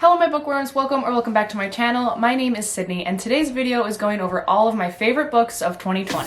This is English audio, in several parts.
Hello my bookworms, welcome back to my channel. My name is Sydney and today's video is going over all of my favorite books of 2020.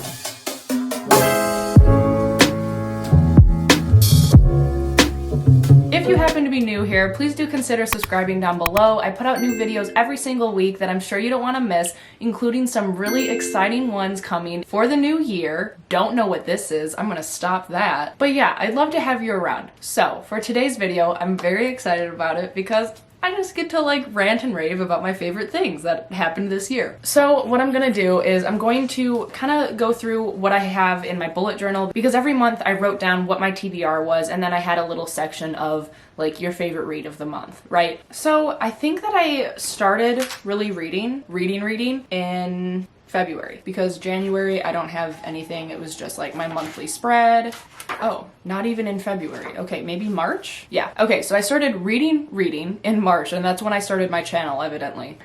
If you happen to be new here, please do consider subscribing down below. I put out new videos every single week that I'm sure you don't want to miss, including some really exciting ones coming for the new year. Don't know what this is, I'm gonna stop that. But yeah, I'd love to have you around. So for today's video, I'm very excited about it because I just get to like rant and rave about my favorite things that happened this year. So what I'm gonna do is I'm going to kind of go through what I have in my bullet journal, because every month I wrote down what my TBR was and then I had a little section of like your favorite read of the month, right? So I think that I started really reading in February, because January I don't have anything. It was just like my monthly spread. Oh, not even in February. Okay, maybe March? Yeah. Okay, so I started reading in March, and that's when I started my channel, evidently.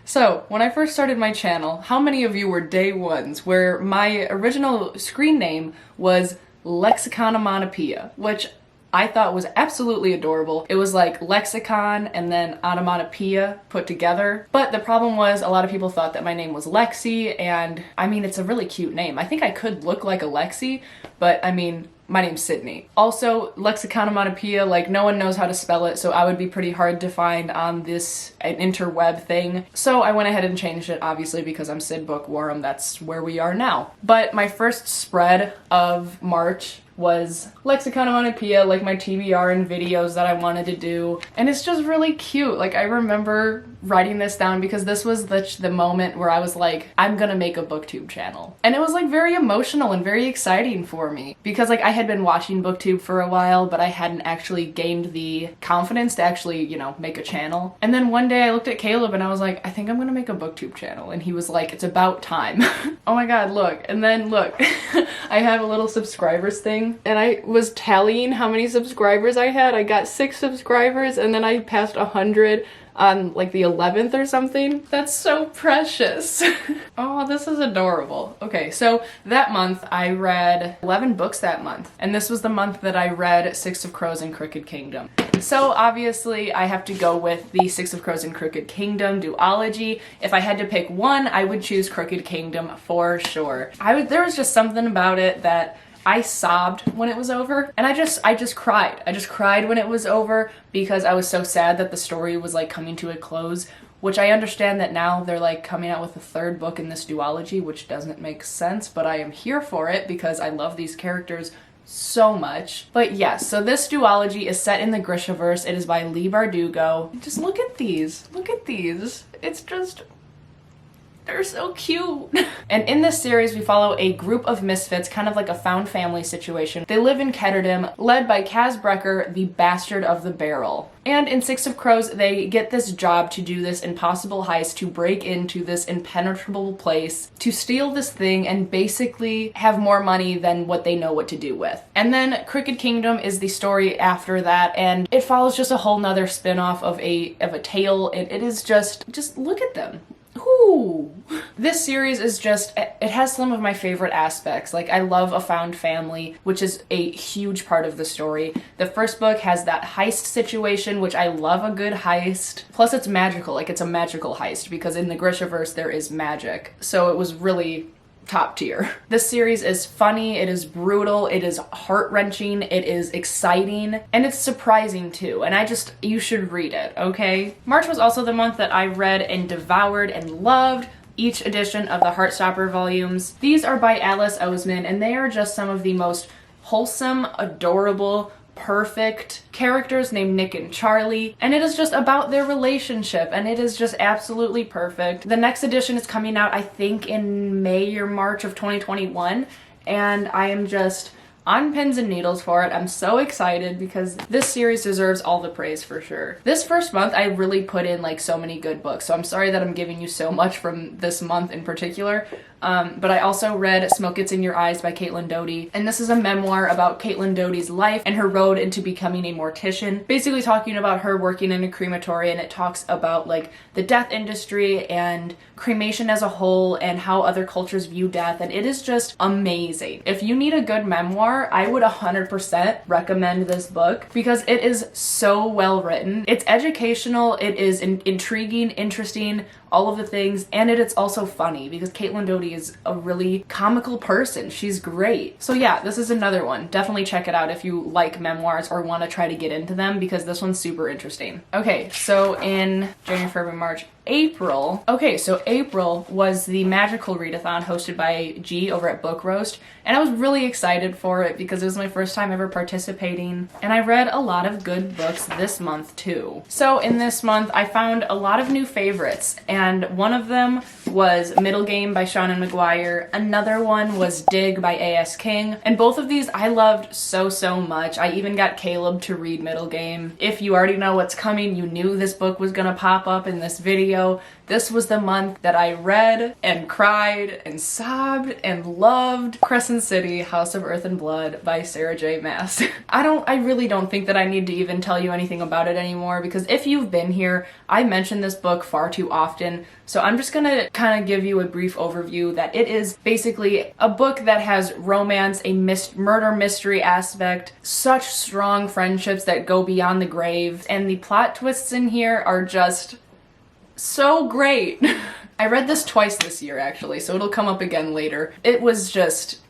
So, when I first started my channel, how many of you were day ones where my original screen name was Lexiconomonapia, which I thought was absolutely adorable. It was like lexicon and then onomatopoeia put together. But the problem was a lot of people thought that my name was Lexi, and I mean, it's a really cute name. I think I could look like a Lexi, but I mean, my name's Sydney. Also, Lexiconomonapia, like no one knows how to spell it, so I would be pretty hard to find on this interweb thing. So I went ahead and changed it, obviously, because I'm Sid Bookworm. That's where we are now. But my first spread of March was Lexiconomonapia, like my TBR and videos that I wanted to do. And it's just really cute. Like, I remember writing this down because this was the moment where I was like, I'm gonna make a booktube channel. And it was like very emotional and very exciting for me, because like I had been watching booktube for a while, but I hadn't actually gained the confidence to actually, you know, make a channel. And then one day I looked at Caleb and I was like, I think I'm gonna make a booktube channel. And he was like, it's about time. Oh my god, look. And then look, I have a little subscribers thing, and I was tallying how many subscribers I had. I got 6 subscribers, and then I passed 100 on like the 11th or something. That's so precious. Oh, this is adorable. Okay, so that month I read 11 books that month, and this was the month that I read Six of Crows and Crooked Kingdom. So obviously I have to go with the Six of Crows and Crooked Kingdom duology. If I had to pick one, I would choose Crooked Kingdom for sure. There was just something about it that I sobbed when it was over, and I just cried. I just cried when it was over because I was so sad that the story was like coming to a close, which I understand that now they're like coming out with a 3rd book in this duology, which doesn't make sense, but I am here for it because I love these characters so much. But yes, so this duology is set in the Grishaverse. It is by Leigh Bardugo. Just look at these. Look at these. It's just, they're so cute. And in this series, we follow a group of misfits, kind of like a found family situation. They live in Ketterdam, led by Kaz Brecker, the bastard of the barrel. And in Six of Crows, they get this job to do this impossible heist, to break into this impenetrable place, to steal this thing and basically have more money than what they know what to do with. And then Crooked Kingdom is the story after that, and it follows just a whole nother spin-off of a tale, and it is just look at them. Ooh. This series is just, it has some of my favorite aspects. Like, I love a found family, which is a huge part of the story. The first book has that heist situation, which I love a good heist. Plus it's magical, like it's a magical heist, because in the Grishaverse there is magic. So it was really top tier. This series is funny, it is brutal, it is heart-wrenching, it is exciting, and it's surprising too, and you should read it, okay? March was also the month that I read and devoured and loved each edition of the Heartstopper volumes. These are by Alice Oseman, and they are just some of the most wholesome, adorable, perfect characters named Nick and Charlie, and it is just about their relationship, and it is just absolutely perfect. The next edition is coming out, I think, in May or March of 2021, and I am just on pins and needles for it. I'm so excited because this series deserves all the praise for sure. This first month I really put in like so many good books, so I'm sorry that I'm giving you so much from this month in particular. But I also read Smoke Gets in Your Eyes by Caitlin Doughty, and this is a memoir about Caitlin Doughty's life and her road into becoming a mortician, basically talking about her working in a crematory, and it talks about like the death industry and cremation as a whole and how other cultures view death, and it is just amazing. If you need a good memoir, memoir, I would 100% recommend this book because it is so well written. It's educational, it is intriguing, interesting, all of the things, and it's also funny because Caitlin Doughty is a really comical person. She's great. So yeah, this is another one. Definitely check it out if you like memoirs or want to try to get into them because this one's super interesting. Okay, so in January, February, March, April. Okay, so April was the magical readathon hosted by G over at Book Roast, and I was really excited for it because it was my first time ever participating, and I read a lot of good books this month too. So in this month, I found a lot of new favorites, and one of them was Middle Game by Seanan McGuire. Another one was Dig by A.S. King, and both of these I loved so much. I even got Caleb to read Middle Game. If you already know what's coming, you knew this book was gonna pop up in this video. This was the month that I read and cried and sobbed and loved Crescent City, House of Earth and Blood by Sarah J. Maas. I really don't think that I need to even tell you anything about it anymore because if you've been here, I mention this book far too often. So I'm just gonna kind of give you a brief overview that it is basically a book that has romance, a murder mystery aspect, such strong friendships that go beyond the grave, and the plot twists in here are just so great. I read this twice this year actually, so it'll come up again later. It was just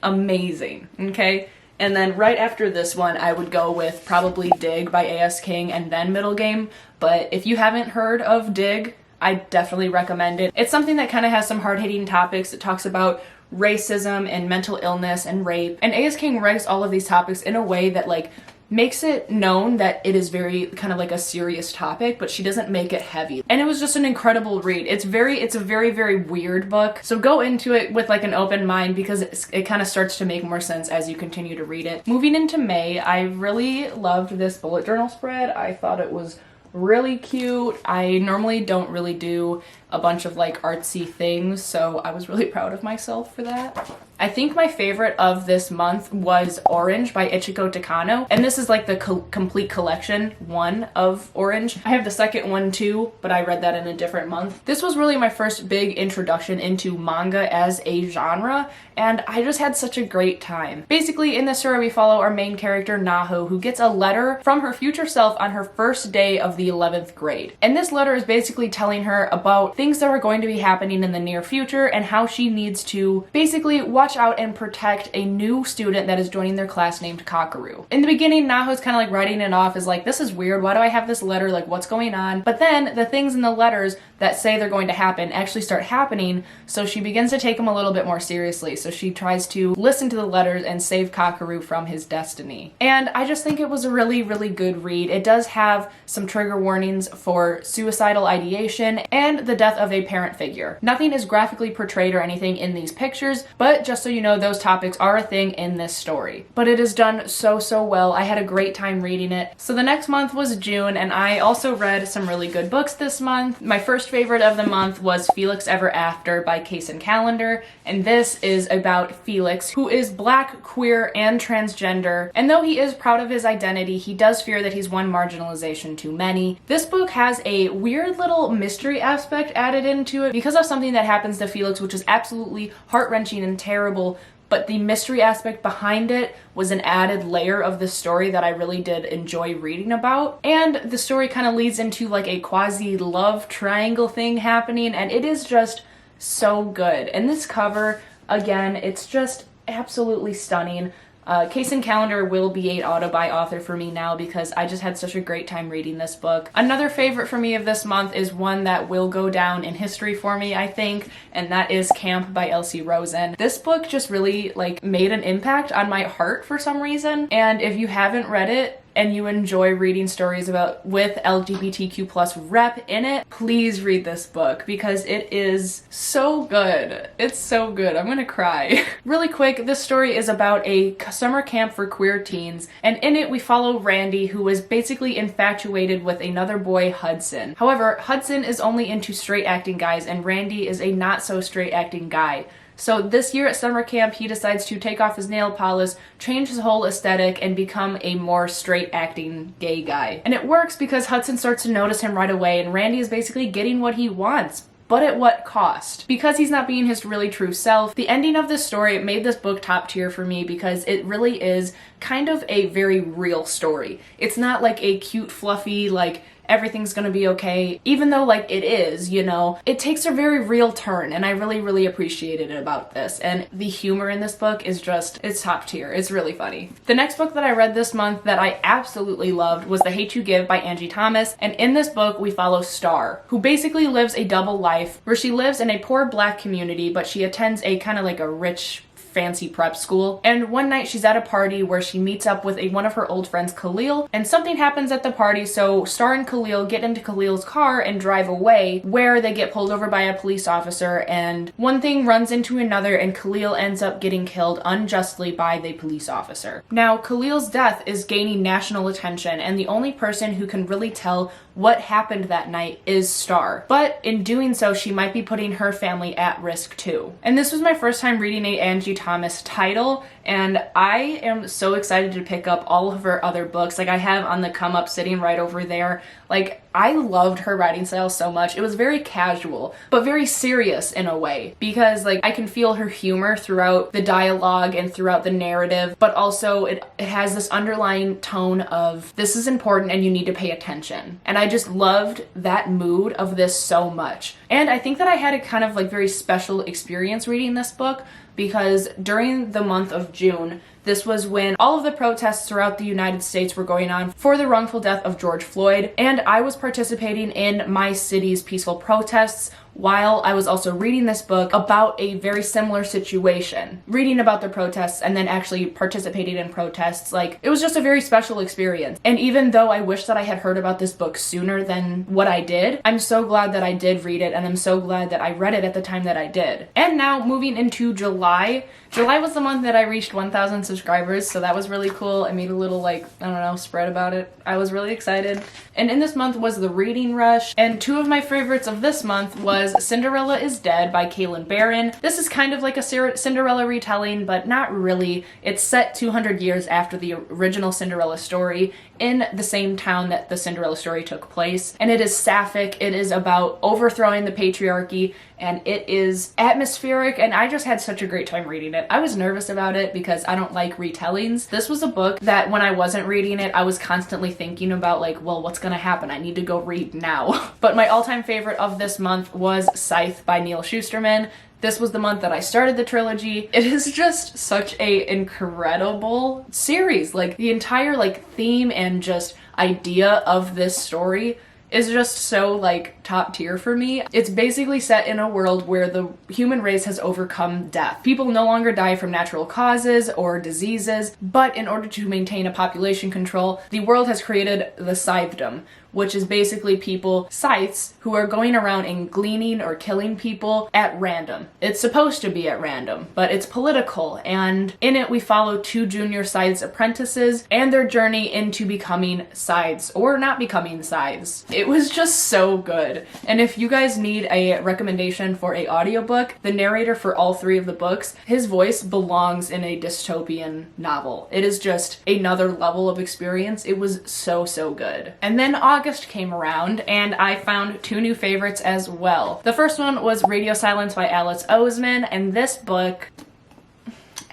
amazing, okay? And then right after this one, I would go with probably Dig by A.S. King and then Middle Game. But if you haven't heard of Dig, I definitely recommend it. It's something that kind of has some hard-hitting topics. It talks about racism and mental illness and rape. And A.S. King writes all of these topics in a way that like makes it known that it is very kind of like a serious topic, but she doesn't make it heavy. And it was just an incredible read. It's a very weird book. So go into it with like an open mind because it kind of starts to make more sense as you continue to read it. Moving into May, I really loved this bullet journal spread. I thought it was really cute. I normally don't really do a bunch of like artsy things, so I was really proud of myself for that. I think my favorite of this month was Orange by Ichiko Takano, and this is like the complete collection one of Orange. I have the second one too, but I read that in a different month. This was really my first big introduction into manga as a genre, and I just had such a great time. Basically, in this story we follow our main character Naho, who gets a letter from her future self on her first day of the 11th grade. And this letter is basically telling her about things that are going to be happening in the near future and how she needs to basically watch out and protect a new student that is joining their class named Kakaru. In the beginning, Naho's kind of like writing it off as like, this is weird, why do I have this letter, like what's going on? But then the things in the letters that say they're going to happen actually start happening, so she begins to take them a little bit more seriously. So she tries to listen to the letters and save Kakaru from his destiny. And I just think it was a really good read. It does have some trigger warnings for suicidal ideation and the death of a parent figure. Nothing is graphically portrayed or anything in these pictures, but just so you know, those topics are a thing in this story. But it is done so well. I had a great time reading it. So the next month was June, and I also read some really good books this month. My first favorite of the month was Felix Ever After by Kaysen Callender, and this is about Felix, who is black, queer, and transgender, and though he is proud of his identity, he does fear that he's one marginalization too many. This book has a weird little mystery aspect added into it because of something that happens to Felix, which is absolutely heart-wrenching and terrible, but the mystery aspect behind it was an added layer of the story that I really did enjoy reading about. And the story kind of leads into like a quasi-love triangle thing happening, and it is just so good. And this cover, again, it's just absolutely stunning. Kaysen Callender will be an auto-buy author for me now because I just had such a great time reading this book. Another favorite for me of this month is one that will go down in history for me, I think, and that is Camp by Elsie Rosen. This book just really like made an impact on my heart for some reason, and if you haven't read it, and you enjoy reading stories with LGBTQ plus rep in it, please read this book because it is so good. It's so good. I'm gonna cry. Really quick, this story is about a summer camp for queer teens, and in it we follow Randy, who is basically infatuated with another boy, Hudson. However, Hudson is only into straight acting guys, and Randy is a not so straight acting guy. So this year at summer camp, he decides to take off his nail polish, change his whole aesthetic, and become a more straight acting gay guy. And it works because Hudson starts to notice him right away, and Randy is basically getting what he wants. but at what cost? Because he's not being his really true self. The ending of this story made this book top tier for me because it really is kind of a very real story. It's not like a cute, fluffy, like, everything's gonna be okay, even though like it is, you know, it takes a very real turn, and I really appreciated it about this. And the humor in this book is just, it's top tier. It's really funny. The next book that I read this month that I absolutely loved was The Hate U Give by Angie Thomas, and in this book we follow Star, who basically lives a double life where she lives in a poor black community, but she attends a kind of like a rich fancy prep school. And one night she's at a party where she meets up with one of her old friends, Khalil, and something happens at the party, so Star and Khalil get into Khalil's car and drive away, where they get pulled over by a police officer, and one thing runs into another, and Khalil ends up getting killed unjustly by the police officer. Now, Khalil's death is gaining national attention, and the only person who can really tell what happened that night is Star. But in doing so, she might be putting her family at risk too. And this was my first time reading a Angie Thomas title, and I am so excited to pick up all of her other books. Like, I have on the come up sitting right over there. Like, I loved her writing style so much. It was very casual, but very serious in a way, because like I can feel her humor throughout the dialogue and throughout the narrative, but also it has this underlying tone of this is important and you need to pay attention. And I just loved that mood of this so much. And I think that I had a kind of like very special experience reading this book, because during the month of June, this was when all of the protests throughout the United States were going on for the wrongful death of George Floyd, and I was participating in my city's peaceful protests while I was also reading this book about a very similar situation. Reading about the protests and then actually participating in protests, like, it was just a very special experience. And even though I wish that I had heard about this book sooner than what I did, I'm so glad that I did read it, and I'm so glad that I read it at the time that I did. And now moving into July. July was the month that I reached 1,000 subscribers, so that was really cool. I made a little, like, I don't know, spread about it. I was really excited. And in this month was The Reading Rush, and two of my favorites of this month was Cinderella Is Dead by Kaylin Barron. This is kind of like a Cinderella retelling, but not really. It's set 200 years after the original Cinderella story in the same town that the Cinderella story took place. And it is sapphic, it is about overthrowing the patriarchy, and it is atmospheric, and I just had such a great time reading it. I was nervous about it because I don't like retellings. This was a book that when I wasn't reading it, I was constantly thinking about like, well, what's gonna happen? I need to go read now. But my all-time favorite of this month was Scythe by Neil Shusterman. This was the month that I started the trilogy. It is just such a incredible series. Like, the entire like theme and just idea of this story is just so like top tier for me. It's basically set in a world where the human race has overcome death. People no longer die from natural causes or diseases, but in order to maintain a population control, the world has created the Scythedom, which is basically people, scythes, who are going around and gleaning or killing people at random. It's supposed to be at random, but it's political, and in it we follow two junior scythes apprentices and their journey into becoming scythes, or not becoming scythes. It was just so good. And if you guys need a recommendation for a audiobook, the narrator for all three of the books, his voice belongs in a dystopian novel. It is just another level of experience. It was so good. And then August came around, and I found two new favorites as well. The first one was Radio Silence by Alice Oseman, and this book,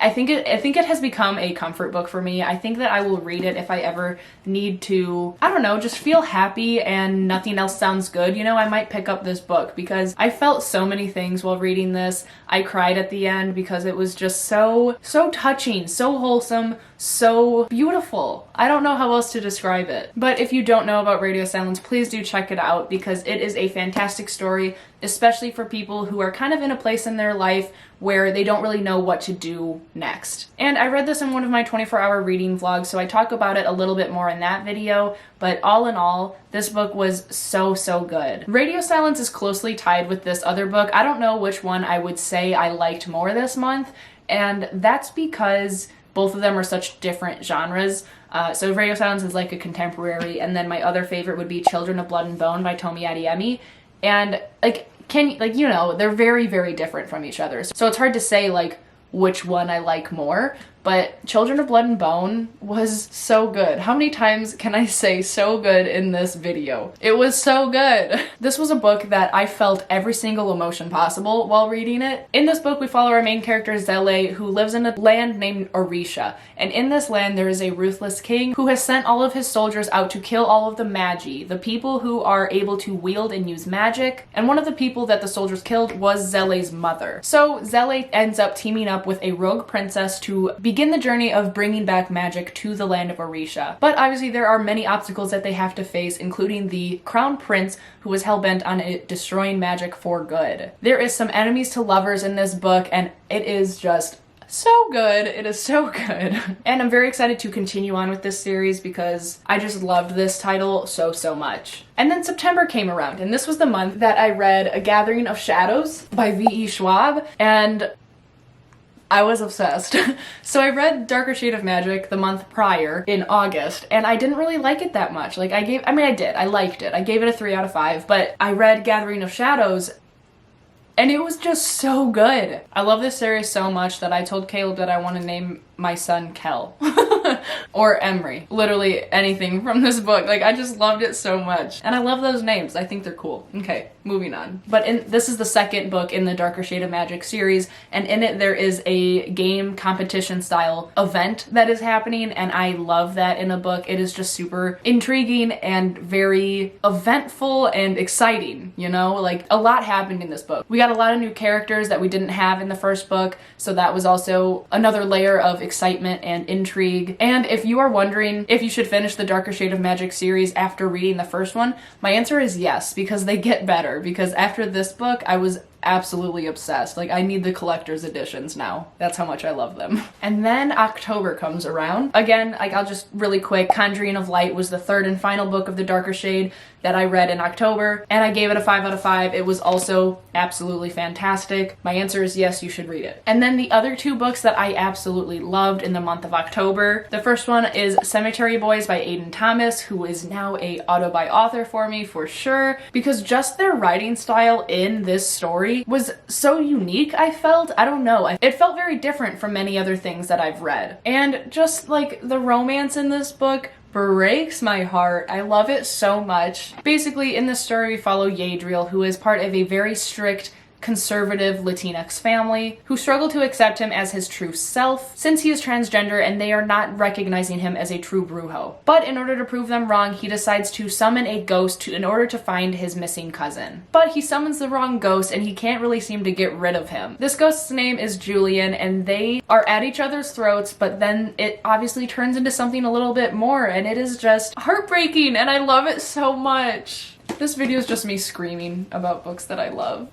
I think it has become a comfort book for me. I think that I will read it if I ever need to, I don't know, just feel happy and nothing else sounds good. You know, I might pick up this book because I felt so many things while reading this. I cried at the end because it was just so touching, so wholesome, so beautiful. I don't know how else to describe it. But if you don't know about Radio Silence, please do check it out because it is a fantastic story, especially for people who are kind of in a place in their life where they don't really know what to do next. And I read this in one of my 24-hour reading vlogs, so I talk about it a little bit more in that video, but all in all, this book was so good. Radio Silence is closely tied with this other book. I don't know which one I would say I liked more this month, and that's because both of them are such different genres. So Radio Silence is like a contemporary, and then my other favorite would be Children of Blood and Bone by Tomi Adeyemi. And they're very different from each other. So it's hard to say like which one I like more, but Children of Blood and Bone was so good. How many times can I say so good in this video? It was so good. This was a book that I felt every single emotion possible while reading it. In this book, we follow our main character Zele, who lives in a land named Orisha. And in this land, there is a ruthless king who has sent all of his soldiers out to kill all of the magi, the people who are able to wield and use magic. And one of the people that the soldiers killed was Zele's mother. So Zele ends up teaming up with a rogue princess to begin the journey of bringing back magic to the land of Orisha. But obviously there are many obstacles that they have to face, including the crown prince who is hell-bent on destroying magic for good. There is some enemies to lovers in this book, and it is just so good. It is so good. And I'm very excited to continue on with this series because I just loved this title so much. And then September came around, and this was the month that I read A Gathering of Shadows by V.E. Schwab, and I was obsessed. So I read Darker Shade of Magic the month prior in August, and I didn't really like it that much. Like I liked it. I gave it a 3 out of 5, but I read Gathering of Shadows and it was just so good. I love this series so much that I told Caleb that I want to name my son Kel. Or Emery. Literally anything from this book. Like, I just loved it so much. And I love those names. I think they're cool. Okay, moving on. But this is the second book in the Darker Shade of Magic series, and in it there is a game competition style event that is happening, and I love that in a book. It is just super intriguing and very eventful and exciting, you know? Like, a lot happened in this book. We got a lot of new characters that we didn't have in the first book, so that was also another layer of excitement and intrigue. And if you are wondering if you should finish the Darker Shade of Magic series after reading the first one, my answer is yes, because they get better. Because after this book, I was absolutely obsessed. Like, I need the collector's editions now. That's how much I love them. And then October comes around. Again, like, I'll just really quick, Kyrian of Light was the third and final book of the Darker Shade that I read in October, and I gave it a 5 out of 5. It was also absolutely fantastic. My answer is yes, you should read it. And then the other two books that I absolutely loved in the month of October. The first one is Cemetery Boys by Aiden Thomas, who is now a auto-buy author for me for sure, because just their writing style in this story was so unique, I felt. I don't know. It felt very different from many other things that I've read. And just like the romance in this book breaks my heart. I love it so much. Basically, in this story, we follow Yadriel, who is part of a very strict conservative Latinx family who struggle to accept him as his true self since he is transgender and they are not recognizing him as a true brujo. But in order to prove them wrong, he decides to summon a ghost in order to find his missing cousin. But he summons the wrong ghost and he can't really seem to get rid of him. This ghost's name is Julian, and they are at each other's throats, but then it obviously turns into something a little bit more, and it is just heartbreaking, and I love it so much. This video is just me screaming about books that I love.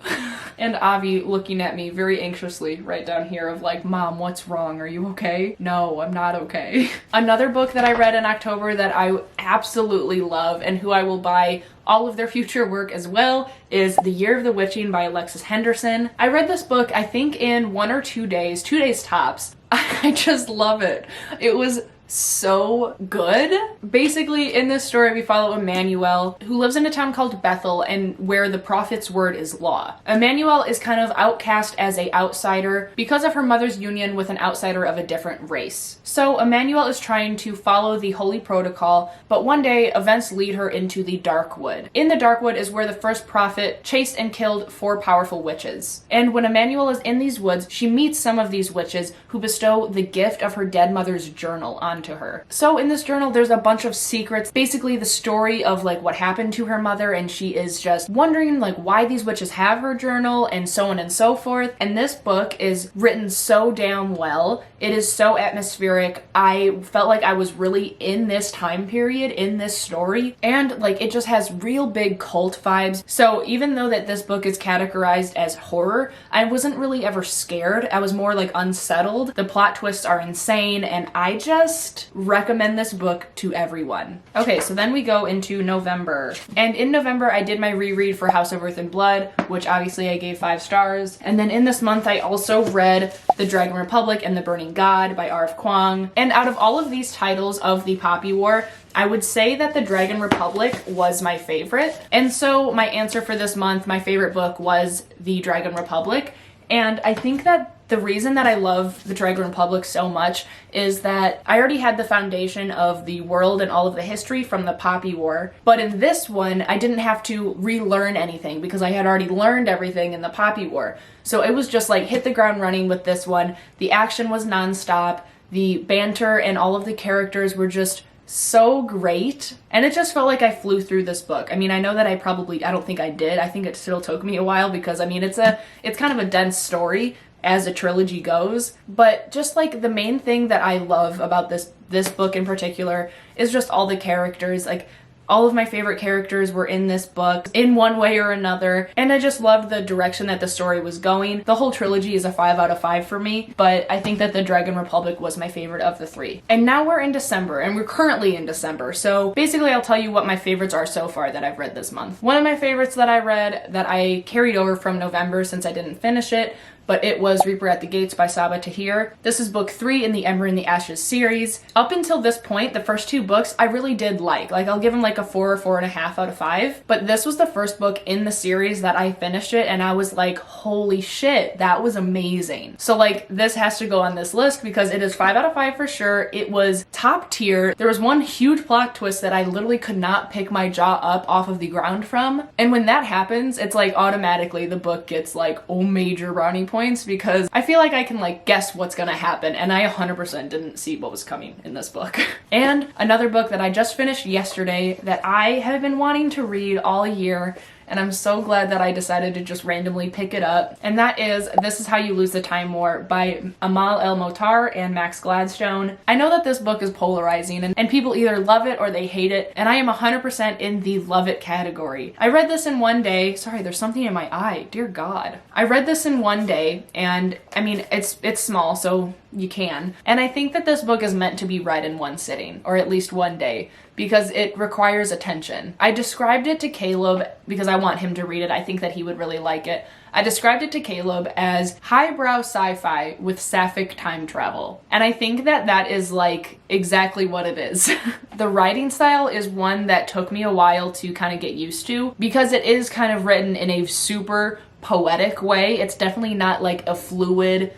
And Avi looking at me very anxiously right down here of like, Mom, what's wrong? Are you okay? No, I'm not okay. Another book that I read in October that I absolutely love and who I will buy all of their future work as well is The Year of the Witching by Alexis Henderson. I read this book, I think in 1 or 2 days, 2 days tops. I just love it. It was so good. Basically, in this story, we follow Emmanuel, who lives in a town called Bethel, and where the prophet's word is law. Emmanuel is kind of outcast as an outsider because of her mother's union with an outsider of a different race. So Emmanuel is trying to follow the holy protocol, but one day events lead her into the Darkwood. In the Darkwood is where the first prophet chased and killed 4 powerful witches. And when Emmanuel is in these woods, she meets some of these witches who bestow the gift of her dead mother's journal on to her. So in this journal, there's a bunch of secrets, basically the story of like what happened to her mother, and she is just wondering like why these witches have her journal and so on and so forth. And this book is written so damn well. It is so atmospheric. I felt like I was really in this time period, in this story, and like it just has real big cult vibes. So even though that this book is categorized as horror, I wasn't really ever scared. I was more like unsettled. The plot twists are insane, and I just recommend this book to everyone. Okay, so then we go into November. And in November, I did my reread for House of Earth and Blood, which obviously I gave 5 stars. And then in this month, I also read The Dragon Republic and the Burning God by R.F. Kuang. And out of all of these titles of the Poppy War, I would say that The Dragon Republic was my favorite. And so my answer for this month, my favorite book was The Dragon Republic. And I think that the reason that I love the Dragon Republic so much is that I already had the foundation of the world and all of the history from the Poppy War, but in this one, I didn't have to relearn anything because I had already learned everything in the Poppy War. So it was just like hit the ground running with this one. The action was nonstop, the banter and all of the characters were just so great, and it just felt like I flew through this book. I mean, I know that I don't think I did. I think it still took me a while because I mean, it's kind of a dense story as a trilogy goes, but just like the main thing that I love about this book in particular is just all the characters. Like, all of my favorite characters were in this book in one way or another, and I just loved the direction that the story was going. The whole trilogy is a 5 out of 5 for me, but I think that the Dragon Republic was my favorite of the 3. And now we're in December, and we're currently in December, so basically I'll tell you what my favorites are so far that I've read this month. One of my favorites that I read that I carried over from November since I didn't finish it, but it was Reaper at the Gates by Saba Tahir. This is book 3 in the Ember in the Ashes series. Up until this point, the first 2 books I really did like. I'll give them like a 4 or 4.5 out of 5. But this was the first book in the series that I finished it and I was like, holy shit, that was amazing. So like, this has to go on this list because it is 5 out of 5 for sure. It was top tier. There was one huge plot twist that I literally could not pick my jaw up off of the ground from. And when that happens, it's like automatically the book gets like, oh, major brownie points, because I feel like I can like guess what's gonna happen, and I 100% didn't see what was coming in this book. And another book that I just finished yesterday that I have been wanting to read all year, and I'm so glad that I decided to just randomly pick it up, and that is This Is How You Lose the Time War by Amal El-Motar and Max Gladstone. I know that this book is polarizing, and people either love it or they hate it, and I am 100% in the love it category. I read this in one day. Sorry, there's something in my eye. Dear God. I read this in one day, and I mean, it's small, so you can. And I think that this book is meant to be read in one sitting, or at least one day, because it requires attention. I described it to Caleb because I want him to read it. I think that he would really like it. I described it to Caleb as highbrow sci-fi with sapphic time travel. And I think that that is like exactly what it is. The writing style is one that took me a while to kind of get used to because it is kind of written in a super poetic way. It's definitely not like a fluid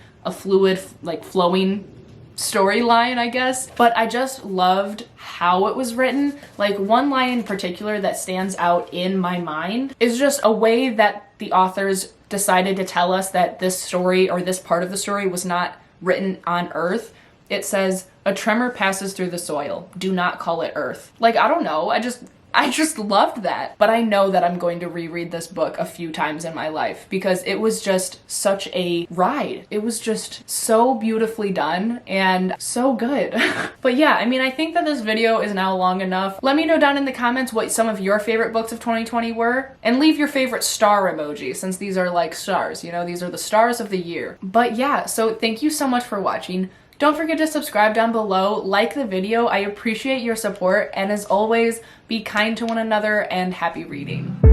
like flowing storyline, I guess, but I just loved how it was written. Like, one line in particular that stands out in my mind is just a way that the authors decided to tell us that this story, or this part of the story, was not written on Earth. It says, "A tremor passes through the soil. Do not call it Earth." Like, I don't know, I just loved that. But I know that I'm going to reread this book a few times in my life because it was just such a ride. It was just so beautifully done and so good. But yeah, I mean, I think that this video is now long enough. Let me know down in the comments what some of your favorite books of 2020 were, and leave your favorite star emoji, since these are like stars, you know, these are the stars of the year. But yeah, so thank you so much for watching. Don't forget to subscribe down below, like the video. I appreciate your support, and as always, be kind to one another and happy reading.